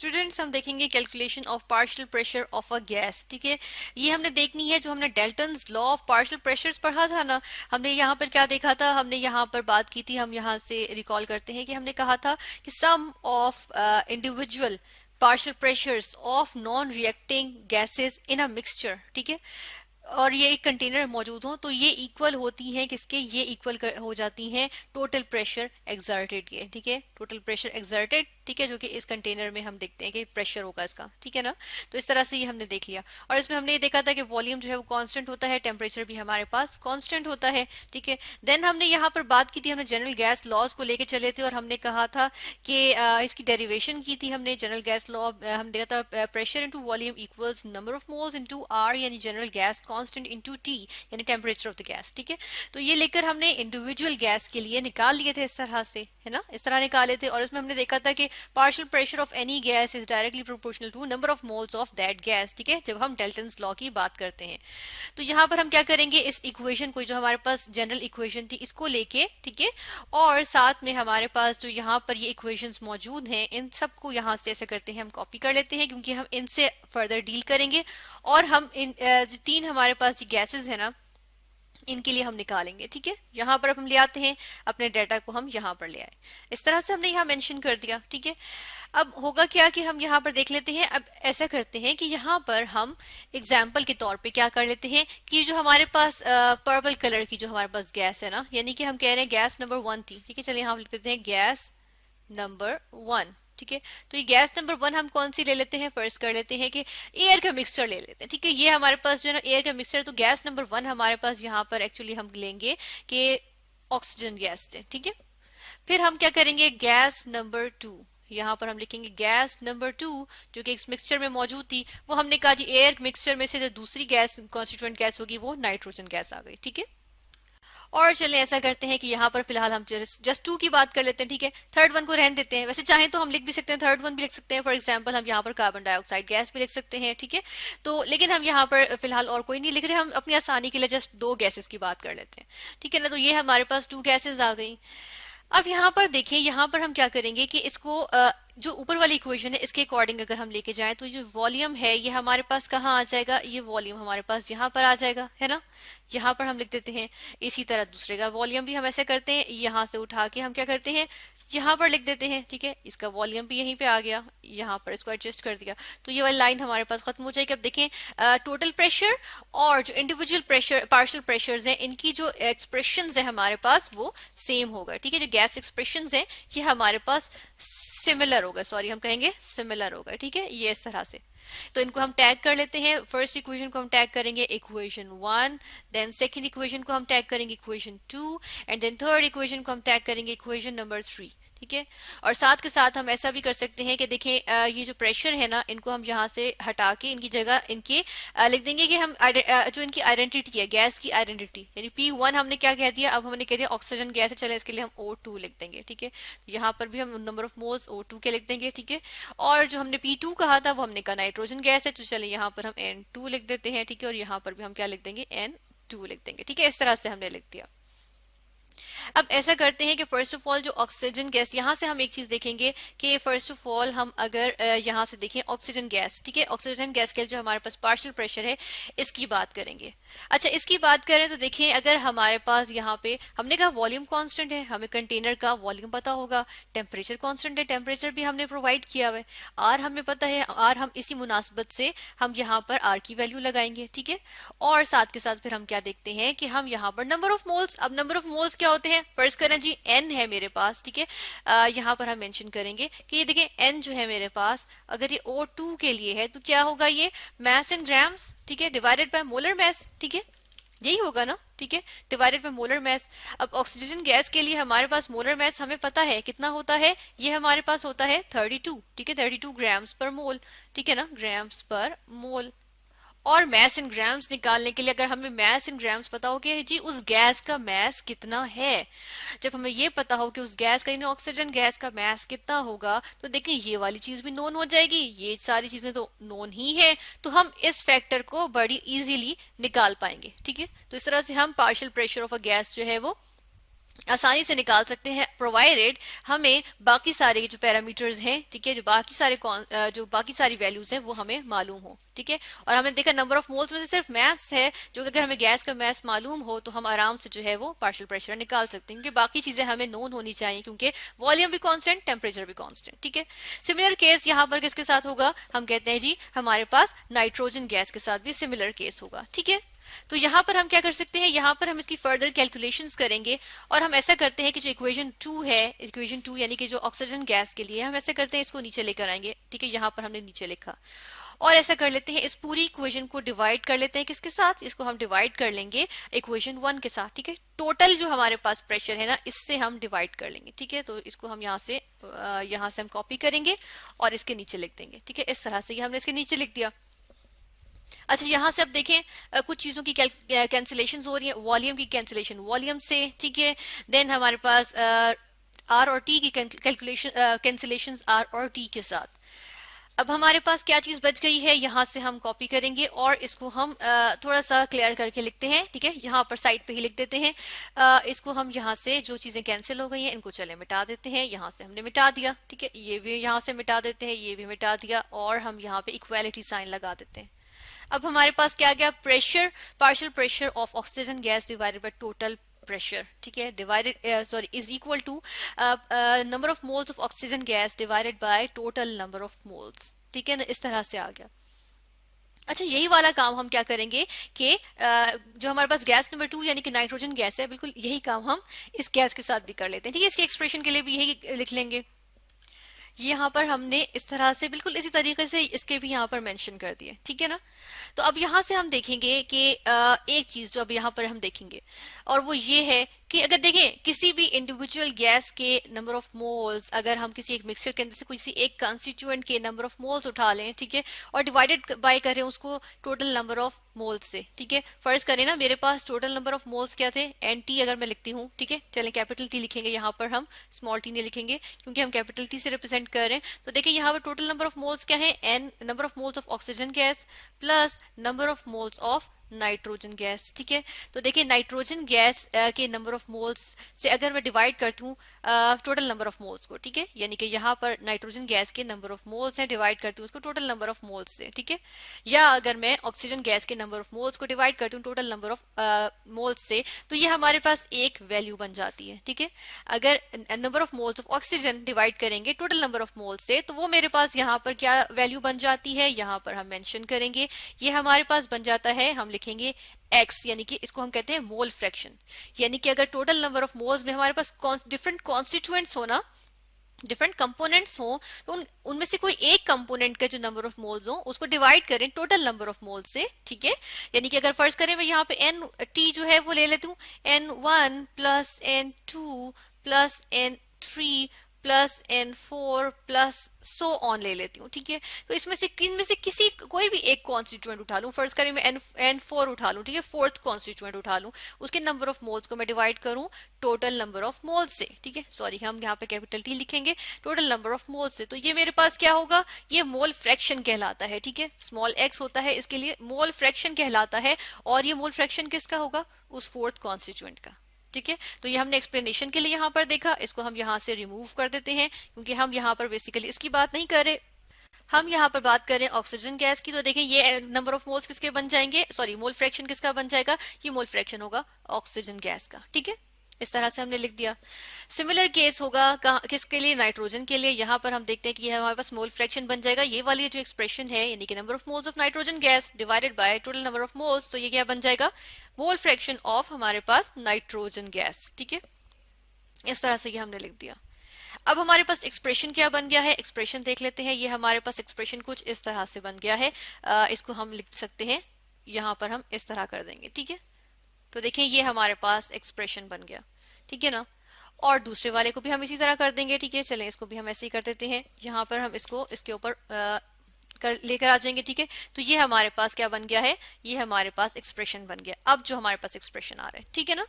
Students हम देखेंगे calculation of partial pressure of a gas. ठीक है, ये हमने देखनी है जो हमने Dalton's law of partial pressures पढ़ा था ना। हमने यहाँ पर क्या देखा था, हमने यहाँ पर बात की थी, हम यहाँ से रिकॉल करते हैं कि हमने कहा था कि sum of individual partial pressures of non-reacting gases in a mixture। ठीक है, और ये एक कंटेनर मौजूद हो तो ये इक्वल होती हैं किसके, ये इक्वल हो जाती हैं टोटल प्रेशर एक्सर्टेड के। ठीक है, टोटल प्रेशर एक्सर्टेड, ठीक है, जो कि इस कंटेनर में हम देखते हैं कि प्रेशर होगा इसका। ठीक है ना, तो इस तरह से ये हमने देख लिया। और इसमें हमने ये देखा था कि वॉल्यूम जो है वो कांस्टेंट होता है, टेम्परेचर भी हमारे पास कांस्टेंट होता है। ठीक है, देन हमने यहाँ पर बात की थी, हमने जनरल गैस लॉज को लेके चले थे और हमने कहा था कि इसकी डेरिवेशन की थी हमने। जनरल गैस लॉ हम देखा था, pressure into volume equals number of moles into R, यानी general gas constant into T यानी टेम्परेचर ऑफ द गैस। ठीक है, तो ये लेकर हमने इंडिविजुअल गैस के लिए निकाल लिए थे इस तरह से, है ना, इस तरह निकाले थे। और इसमें हमने देखा था कि partial pressure of any gas is directly proportional to number of moles of that gas। ठीक है, जब हम डेल्टन्स लॉ की बात करते हैं तो यहाँ पर हम क्या करेंगे, इस इक्वेशन को जो हमारे पास जनरल इक्वेशन थी इसको लेके, ठीक है, और साथ में हमारे पास जो यहाँ पर ये इक्वेशंस मौजूद हैं इन सबको यहाँ से ऐसे करते हैं, हम कॉपी कर लेते हैं क्योंकि हम इनसे फर्दर डील करेंगे। और हम इन जो तीन हमारे पास जो गैसेज है ना इनके लिए हम निकालेंगे। ठीक है, यहाँ पर हम ले आते हैं अपने डाटा को, हम यहाँ पर ले आए, इस तरह से हमने यहाँ मेंशन कर दिया। ठीक है, अब होगा क्या कि हम यहाँ पर देख लेते हैं। अब ऐसा करते हैं कि यहाँ पर हम एग्जाम्पल के तौर पे क्या कर लेते हैं कि जो हमारे पास पर्पल कलर की जो हमारे पास गैस है ना, यानी कि हम कह रहे हैं गैस नंबर 1 थी। ठीक है, चलिए यहाँ लिख देते हैं गैस नंबर 1। ठीक है, तो ये गैस नंबर 1 हम कौन सी ले लेते हैं, फर्स्ट कर लेते हैं कि एयर का मिक्सचर ले लेते हैं। ठीक है, ये हमारे पास जो है ना एयर का मिक्सचर, तो गैस नंबर 1 हमारे पास यहाँ पर एक्चुअली हम लेंगे कि ऑक्सीजन गैस थे। ठीक है, फिर हम क्या करेंगे, गैस नंबर 2 यहाँ पर हम लिखेंगे गैस नंबर 2 जो कि इस मिक्सचर में मौजूद थी, वो हमने कहा जी एयर मिक्सचर में से जो दूसरी गैस कॉन्स्टिट्यूएंट गैस होगी वो नाइट्रोजन गैस आ गई। ठीक है, और चलिए ऐसा करते हैं कि यहाँ पर फिलहाल हम जस्ट 2 की बात कर लेते हैं। ठीक है, थर्ड वन को रहने देते हैं, वैसे चाहें तो हम लिख भी सकते हैं, थर्ड वन भी लिख सकते हैं। फॉर एग्जांपल हम यहाँ पर कार्बन डाइऑक्साइड गैस भी लिख सकते हैं। ठीक है, तो लेकिन हम यहाँ पर फिलहाल और कोई नहीं लिख रहे, हम अपनी आसानी के लिए जस्ट 2 गैसेस की बात कर लेते हैं। ठीक है ना, तो ये हमारे पास 2 गैसेस आ गई। अब यहाँ पर देखिए, यहाँ पर हम क्या करेंगे कि इसको जो ऊपर वाली इक्वेशन है इसके अकॉर्डिंग अगर हम लेके जाएं तो जो वॉल्यूम है ये हमारे पास कहाँ आ जाएगा, ये वॉल्यूम हमारे पास यहाँ पर आ जाएगा, है ना, यहाँ पर हम लिख देते हैं। इसी तरह दूसरे का वॉल्यूम भी हम ऐसे करते हैं, यहाँ से उठा के हम क्या करते हैं यहाँ पर लिख देते हैं। ठीक है, इसका वॉल्यूम भी यहीं पे आ गया, यहाँ पर इसको एडजस्ट कर दिया, तो ये वाली लाइन हमारे पास खत्म हो जाएगी। अब देखें टोटल प्रेशर और जो इंडिविजुअल प्रेशर पार्शियल प्रेशर्स हैं इनकी जो एक्सप्रेशंस है हमारे पास वो सेम होगा। ठीक है, जो गैस एक्सप्रेशंस हैं ये हमारे पास सिमिलर होगा, सॉरी हम कहेंगे सिमिलर होगा। ठीक है, ये इस तरह से, तो इनको हम टैग कर लेते हैं। फर्स्ट इक्वेशन को हम टैग करेंगे इक्वेशन 1, देन सेकंड इक्वेशन को हम टैग करेंगे equation 2, and then third equation को हम टैग करेंगे इक्वेशन नंबर 3। ठीक है, और साथ के साथ हम ऐसा भी कर सकते हैं कि देखें ये जो प्रेशर है ना इनको हम यहाँ से हटा के इनकी जगह इनके लिख देंगे कि हम जो इनकी आइडेंटिटी है गैस की आइडेंटिटी, यानी P1 हमने क्या कह दिया, अब हमने कह दिया ऑक्सीजन गैस है, चले इसके लिए हम O2 लिख देंगे। ठीक है, यहाँ पर भी हम नंबर ऑफ मोल्स O2 के लिख देंगे। ठीक है, और जो हमने P2 कहा था वो हमने कहा नाइट्रोजन गैस है, तो चले यहाँ पर हम N2 लिख देते हैं। ठीक है, और यहाँ पर भी हम क्या लिख देंगे N2 लिख देंगे। ठीक है, इस तरह से हमने लिख दिया। अब ऐसा करते हैं कि फर्स्ट ऑफ ऑल जो ऑक्सीजन गैस, यहाँ से हम एक चीज देखेंगे कि फर्स्ट ऑफ ऑल हम अगर यहाँ से देखें ऑक्सीजन गैस, ठीक है, ऑक्सीजन गैस के जो हमारे पास पार्शियल प्रेशर है इसकी बात करेंगे। अच्छा, इसकी बात करें तो देखें अगर हमारे पास यहाँ पे हमने कहा वॉल्यूम कांस्टेंट है, हमें कंटेनर का वॉल्यूम पता होगा, टेम्परेचर कांस्टेंट है, टेम्परेचर भी हमने प्रोवाइड किया हुआ है, आर हमें पता है, आर हम इसी मुनासिबत से हम यहाँ पर आर की वैल्यू लगाएंगे। ठीक है, और साथ के साथ फिर हम क्या देखते हैं कि हम यहाँ पर नंबर ऑफ मोल्स, अब नंबर ऑफ मोल्स क्या होते हैं, फर्स्ट करें जी n है मेरे पास। ठीक है, यहाँ पर हम मेंशन करेंगे कि ये देखें n जो है मेरे पास अगर ये O2 के लिए है तो क्या होगा, ये मैस इन ग्राम्स, ठीक है, डिवाइडेड बाय मोलर मैस। ठीक है, यही होगा ना, ठीक है, डिवाइडेड बाय मोलर मैस। अब ऑक्सीजन गैस के लिए हमारे पास मोलर मैस हमें पता है कितना होता है, ये हमारे पास होता है 32। ठीक है, 32 ग्राम्स पर मोल। ठीक है ना, ग्राम्स पर मोल। और मैस इन ग्राम्स निकालने के लिए अगर हमें मैस इन ग्राम्स पता हो कि जी उस गैस का मैस कितना है, जब हमें ये पता हो कि उस गैस का, यानी ऑक्सीजन गैस का मैस कितना होगा, तो देखिए ये वाली चीज भी नोन हो जाएगी, ये सारी चीजें तो नोन ही है, तो हम इस फैक्टर को बड़ी इजीली निकाल पाएंगे। ठीक है, तो इस तरह से हम partial pressure of a gas जो है वो आसानी से निकाल सकते हैं, प्रोवाइडेड हमें बाकी सारे जो पैरामीटर्स हैं, ठीक है, जो बाकी सारी वैल्यूज हैं वो हमें मालूम हो, ठीक है। और हमने देखा नंबर ऑफ मोल्स में से सिर्फ मैथ्स है जो कि अगर हमें गैस का मैथ्स मालूम हो तो हम आराम से जो है वो पार्शियल प्रेशर निकाल सकते हैं, क्योंकि बाकी चीजें हमें नोन होनी चाहिए, क्योंकि वॉल्यूम भी कांस्टेंट, टेम्परेचर भी कांस्टेंट, ठीक है। सिमिलर केस यहाँ पर किसके साथ होगा, हम कहते हैं जी हमारे पास नाइट्रोजन गैस के साथ भी सिमिलर केस होगा, ठीक है। तो यहाँ पर हम क्या कर सकते हैं, यहाँ पर हम इसकी फर्दर कैलकुलेशंस करेंगे और हम ऐसा करते हैं कि जो इक्वेशन 2 है, इक्वेशन 2 यानी कि जो ऑक्सीजन गैस के लिए हम ऐसा करते हैं इसको नीचे लेकर आएंगे, ठीक है। यहाँ पर हमने नीचे लिखा और ऐसा कर लेते हैं, इस पूरी इक्वेशन को डिवाइड कर लेते हैं किसके साथ, इसको हम डिवाइड कर लेंगे इक्वेशन 1 के साथ, ठीक है। टोटल जो हमारे पास प्रेशर है ना इससे हम डिवाइड कर लेंगे, ठीक है। तो इसको हम यहाँ से हम कॉपी करेंगे और इसके नीचे लिख देंगे, ठीक है। इस तरह से ये हमने इसके नीचे लिख दिया। अच्छा, यहाँ से अब देखें कुछ चीजों की कैंसिलेशन हो रही है, वॉल्यूम की कैंसिलेशन वॉल्यूम से, ठीक है। देन हमारे पास आर और टी की कैलकुलेशन कैंसिलेशन आर और टी के साथ। अब हमारे पास क्या चीज बच गई है, यहाँ से हम कॉपी करेंगे और इसको हम थोड़ा सा क्लियर करके लिखते हैं, ठीक है। यहाँ पर साइड पे ही लिख देते हैं, इसको हम यहाँ से जो चीजें कैंसिल हो गई हैं इनको चले मिटा देते हैं। यहाँ से हमने मिटा दिया, ठीक है। ये भी यहाँ से मिटा देते हैं, ये भी मिटा दिया और हम यहाँ पे इक्वालिटी साइन लगा देते हैं। अब हमारे पास क्या गया, pressure, partial pressure of oxygen gas divided by total pressure, ठीक है, divided sorry is equal to number of moles of oxygen gas divided by total number of moles, ठीक है ना, इस तरह से आ गया। अच्छा, यही वाला काम हम क्या करेंगे कि जो हमारे पास गैस नंबर 2 यानी कि नाइट्रोजन गैस है, बिल्कुल यही काम हम इस गैस के साथ भी कर लेते हैं, ठीक है। इसकी एक्सप्रेशन के लिए भी यही लिख लेंगे। यहाँ पर हमने इस तरह से बिल्कुल इसी तरीके से इसके भी यहाँ पर मेंशन कर दिए, ठीक है ना। तो अब यहाँ से हम देखेंगे कि एक चीज जो अब यहाँ पर हम देखेंगे और वो ये है कि अगर देखें किसी भी इंडिविजुअल गैस के नंबर ऑफ मोल्स, अगर हम किसी एक मिक्सचर के अंदर से किसी एक कंस्टिट्यूएंट के नंबर ऑफ मोल्स उठा लें, ठीक है, और डिवाइडेड बाय करें उसको टोटल नंबर ऑफ मोल्स से, ठीक है। फर्ज करें ना मेरे पास टोटल नंबर ऑफ मोल्स क्या थे, एन टी अगर मैं लिखती हूँ, ठीक है, चलें कैपिटल टी लिखेंगे, यहाँ पर हम स्मॉल टी नहीं लिखेंगे क्योंकि हम कैपिटल टी से रिप्रेजेंट कर रहे हैं। तो देखिए यहाँ पर टोटल नंबर ऑफ मोल्स क्या है, N number of moles of oxygen gas plus number of moles of nitrogen gas, ठीक है। तो देखिए नाइट्रोजन गैस के नंबर ऑफ मोल्स से अगर मैं डिवाइड करती हूँ टोटल नंबर ऑफ मोल्स को, ठीक है, यानी कि यहाँ पर नाइट्रोजन गैस के नंबर ऑफ मोल्स हैं, डिवाइड करती हूँ उसको टोटल नंबर ऑफ मोल्स से, ठीक है। या अगर मैं ऑक्सीजन गैस के नंबर ऑफ मोल्स को डिवाइड करती हूँ टोटल नंबर ऑफ मोल्स से, तो ये हमारे पास एक वैल्यू बन जाती है, ठीक है। अगर number of moles of oxygen divide करेंगे टोटल नंबर ऑफ मोल्स से, तो वो मेरे पास यहाँ पर क्या वैल्यू बन जाती है, यहाँ पर हम मेंशन करेंगे। ये हमारे पास बन जाता है, हम लिखेंगे x, यानी कि इसको हम कहते हैं मोल फ्रैक्शन। यानी कि अगर टोटल नंबर ऑफ मोल्स में हमारे पास डिफरेंट कॉन्स्टिट्यूएंट्स हो ना, डिफरेंट कंपोनेंट्स हो, तो उनमें से कोई एक कंपोनेंट का जो नंबर ऑफ मोल्स हो उसको डिवाइड करें टोटल नंबर ऑफ मोल्स से, ठीक है। यानी कि अगर फर्ज करें मैं यहाँ पे एन टी जो है वो ले लेती हूँ, N1 plus N2 plus N3 plus N4 plus so on ले लेती हूँ, ठीक है। तो इसमें से किसी कोई भी एक कॉन्स्टिट्यूएंट उठा लूँ, फर्ज करें मैं N4 उठा लूँ, ठीक है, फोर्थ कॉन्स्टिट्यूएंट उठा लूँ, उसके नंबर ऑफ मोल्स को मैं डिवाइड करूँ टोटल नंबर ऑफ मोल्स से, ठीक है। सॉरी, हम यहाँ पे कैपिटल टी लिखेंगे टोटल नंबर ऑफ मोल्स से, तो ये मेरे पास क्या होगा, ये मोल फ्रैक्शन कहलाता है, ठीक है। स्मॉल x होता है इसके लिए, मोल फ्रैक्शन कहलाता है। और ये मोल फ्रैक्शन किसका होगा, उस फोर्थ कॉन्स्टिट्यूएंट का, ठीक है। तो ये हमने एक्सप्लेनेशन के लिए यहाँ पर देखा, इसको हम यहाँ से रिमूव कर देते हैं क्योंकि हम यहाँ पर बेसिकली इसकी बात नहीं कर रहे, हम यहाँ पर बात करें ऑक्सीजन गैस की। तो देखें ये नंबर ऑफ मोल्स किसके बन जाएंगे, सॉरी मोल फ्रैक्शन किसका बन जाएगा, ये मोल फ्रैक्शन होगा ऑक्सीजन गैस का, ठीक है। इस तरह से हमने लिख दिया। सिमिलर केस होगा किसके लिए, नाइट्रोजन के लिए। यहाँ पर हम देखते हैं कि हमारे पास मोल फ्रैक्शन बन जाएगा, ये वाली जो एक्सप्रेशन है यानी कि number of moles of nitrogen gas divided by total number of moles, तो ये क्या बन जाएगा, मोल फ्रैक्शन ऑफ हमारे पास नाइट्रोजन गैस, ठीक है। इस तरह से ये हमने लिख दिया। अब हमारे पास एक्सप्रेशन क्या बन गया है, एक्सप्रेशन देख लेते हैं। ये हमारे पास एक्सप्रेशन कुछ इस तरह से बन गया है, इसको हम लिख सकते हैं, यहाँ पर हम इस तरह कर देंगे, ठीक है। तो देखें ये हमारे पास एक्सप्रेशन बन गया, ठीक है ना। और दूसरे वाले को भी हम इसी तरह कर देंगे, ठीक है। चलें इसको भी हम ऐसे ही कर देते हैं, यहाँ पर हम इसको इसके ऊपर लेकर आ जाएंगे, ठीक है। तो ये हमारे पास क्या बन गया है, ये हमारे पास एक्सप्रेशन बन गया। अब जो हमारे पास एक्सप्रेशन आ रहा है, ठीक है ना।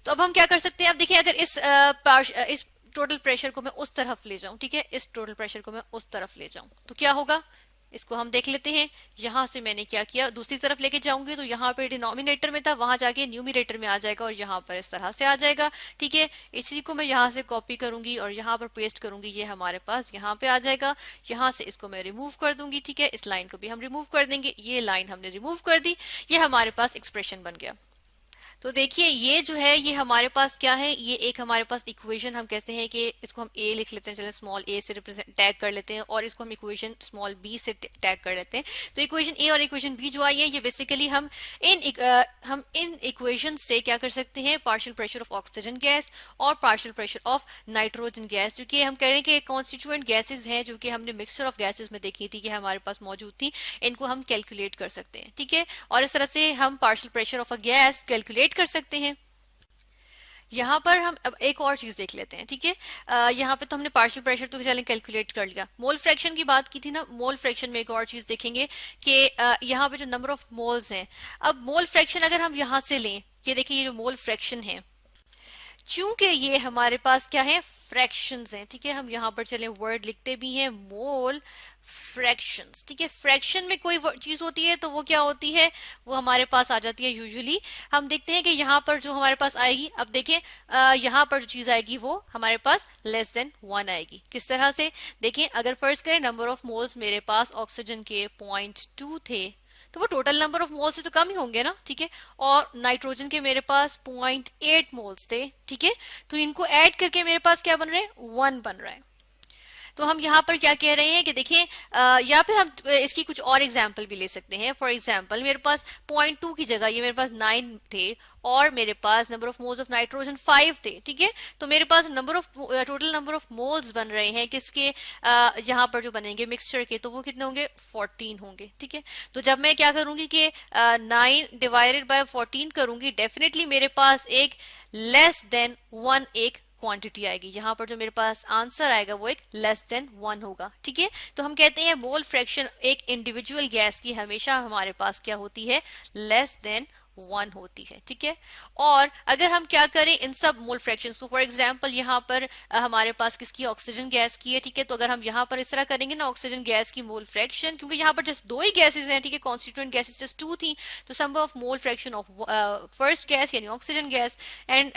तो अब हम क्या कर सकते हैं, अब देखिए अगर इस टोटल प्रेशर को मैं उस तरफ ले जाऊं, ठीक है, इस टोटल प्रेशर को मैं उस तरफ ले जाऊं तो क्या होगा, इसको हम देख लेते हैं। यहां से मैंने क्या किया, दूसरी तरफ लेके जाऊंगी तो यहाँ पे डिनोमिनेटर में था, वहां जाके न्यूमिनेटर में आ जाएगा और यहाँ पर इस तरह से आ जाएगा। ठीक है, इसी को मैं यहाँ से कॉपी करूंगी और यहाँ पर पेस्ट करूंगी, ये हमारे पास यहाँ पे आ जाएगा। यहाँ से इसको मैं रिमूव कर दूंगी। ठीक है, इस लाइन को भी हम रिमूव कर देंगे, ये लाइन हमने रिमूव कर दी, ये हमारे पास एक्सप्रेशन बन गया। तो देखिए ये जो है ये हमारे पास क्या है, ये एक हमारे पास इक्वेशन, हम कहते हैं कि इसको हम ए लिख लेते हैं, चलें स्मॉल ए से रिप्रेजेंट टैग कर लेते हैं और इसको हम इक्वेशन स्मॉल बी से टैग कर लेते हैं। तो इक्वेशन ए और इक्वेशन बी जो आई है ये बेसिकली हम इन इक्वेशन से क्या कर सकते हैं, partial pressure of oxygen gas और partial pressure of nitrogen gas, जो कि हम कह रहे हैं कि कॉन्स्टिट्यूएंट गैसेज हैं जो कि हमने मिक्सचर ऑफ गैसेज में देखी थी कि हमारे पास मौजूद थी, इनको हम कैलकुलेट कर सकते हैं। ठीक है, और इस तरह से हम partial pressure of a gas calculate कर सकते हैं। यहाँ पर हम अब एक और चीज देख लेते हैं। ठीक है, यहाँ पे तो हमने पार्शियल प्रेशर तो चलें कैलकुलेट कर लिया, मोल फ्रैक्शन की बात की थी ना, मोल फ्रैक्शन में एक और चीज देखेंगे कि यहाँ पे जो नंबर ऑफ मोल्स हैं, अब मोल फ्रैक्शन अगर हम यहाँ से लें, ये देखिए ये जो मोल फ्रैक्शन है, चूंकि ये हमारे पास क्या है, फ्रैक्शंस हैं। ठीक है, हम यहाँ पर चलें वर्ड लिखते भी हैं, मोल फ्रैक्शंस। ठीक है, फ्रैक्शन में कोई चीज होती है तो वो क्या होती है, वो हमारे पास आ जाती है यूजुअली। हम देखते हैं कि यहाँ पर जो हमारे पास आएगी, अब देखें यहाँ पर जो चीज आएगी वो हमारे पास लेस देन 1 आएगी। किस तरह से देखें, अगर फर्स्ट करें नंबर ऑफ मोल्स मेरे पास ऑक्सीजन के 0.2 थे, तो वो टोटल नंबर ऑफ मोल्स से तो कम ही होंगे ना। ठीक है, और नाइट्रोजन के मेरे पास 0.8 मोल्स थे। ठीक है, तो इनको ऐड करके मेरे पास क्या बन रहे हैं, 1 बन रहा है। तो हम यहाँ पर क्या कह रहे हैं कि देखिए या फिर हम इसकी कुछ और एग्जाम्पल भी ले सकते हैं। फॉर एग्जाम्पल मेरे पास 0.2 की जगह ये मेरे पास 9 थे और मेरे पास number of moles of nitrogen 5 थे। ठीक है, तो मेरे पास टोटल नंबर ऑफ मोल्स बन रहे हैं किसके, यहाँ पर जो बनेंगे मिक्सचर के, तो वो कितने होंगे, 14 होंगे। ठीक है, तो जब मैं क्या करूंगी कि 9 डिवाइडेड बाय 14 करूंगी, डेफिनेटली मेरे पास एक लेस देन 1 एक क्वांटिटी आएगी। यहाँ पर जो मेरे पास आंसर आएगा वो एक लेस देन 1 होगा। ठीक है, तो हम कहते हैं मोल फ्रैक्शन एक इंडिविजुअल गैस की हमेशा हमारे पास क्या होती है, लेस देन 1 होती है। ठीक है, और अगर हम क्या करें इन सब मोल फ्रैक्शंस को, फॉर एग्जांपल यहाँ पर हमारे पास किसकी, ऑक्सीजन गैस की है। ठीक है, तो अगर हम यहाँ पर इस तरह करेंगे ना ऑक्सीजन गैस की मोल फ्रैक्शन, क्योंकि यहाँ पर जस्ट 2 ही गैसेज हैं। ठीक है, कॉन्स्टिट्यूएंट गैसेज जस्ट 2 थी, तो sum of mole fraction of first gas यानी ऑक्सीजन गैस एंड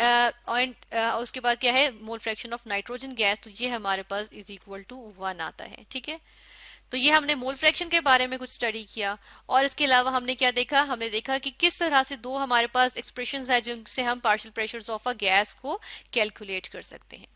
उसके बाद क्या है, mole fraction of nitrogen gas, तो ये हमारे पास इज इक्वल टू 1 आता है। ठीक है, तो ये हमने मोल फ्रैक्शन के बारे में कुछ स्टडी किया, और इसके अलावा हमने क्या देखा, हमने देखा कि किस तरह से 2 हमारे पास एक्सप्रेशंस है जिनसे हम partial pressures of a gas को कैलकुलेट कर सकते हैं।